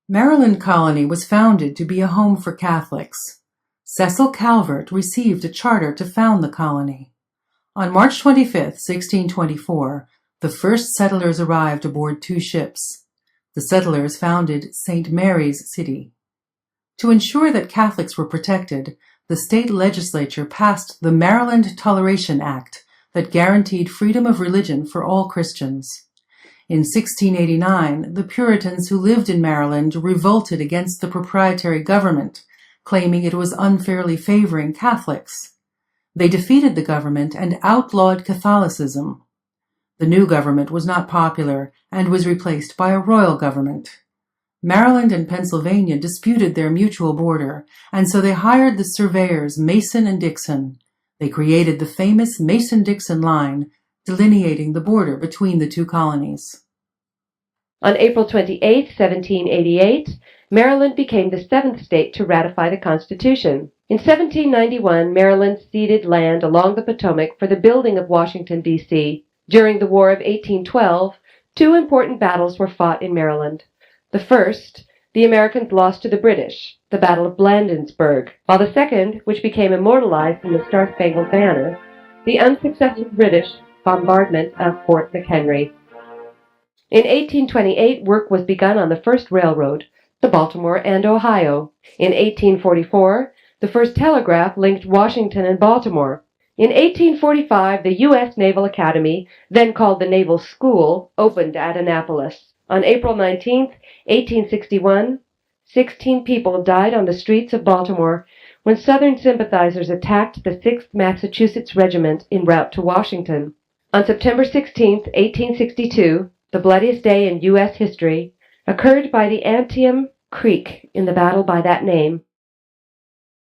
Maryland Colony was founded to be a home for Catholics. Cecil Calvert received a charter to found the colony. On March 25, 1624, the first settlers arrived aboard 2 ships. The settlers founded St. Mary's City. To ensure that Catholics were protected, the state legislature passed the Maryland Toleration Act that guaranteed freedom of religion for all Christians. In 1689, the Puritans who lived in Maryland revolted against the proprietary government, claiming it was unfairly favoring Catholics. They defeated the government and outlawed Catholicism. The new government was not popular and was replaced by a royal government. Maryland and Pennsylvania disputed their mutual border, and so they hired the surveyors Mason and Dixon. They created the famous Mason-Dixon Line, delineating the border between the 2 colonies. On April 28, 1788, Maryland became the 7th state to ratify the Constitution. In 1791, Maryland ceded land along the Potomac for the building of Washington, D.C. During the War of 1812, 2 important battles were fought in Maryland. The first, the Americans lost to the British, the Battle of Bladensburg, while the second, which became immortalized in the Star-Spangled Banner, the unsuccessful British bombardment of Fort McHenry. In 1828, work was begun on the first railroad, the Baltimore and Ohio. In 1844, the first telegraph linked Washington and Baltimore. In 1845, the U.S. Naval Academy, then called the Naval School, opened at Annapolis. On April 19, 1861, 16 people died on the streets of Baltimore when Southern sympathizers attacked the 6th Massachusetts Regiment en route to Washington. On September 16, 1862, the bloodiest day in U.S. history, occurred by the Antietam Creek in the battle by that name.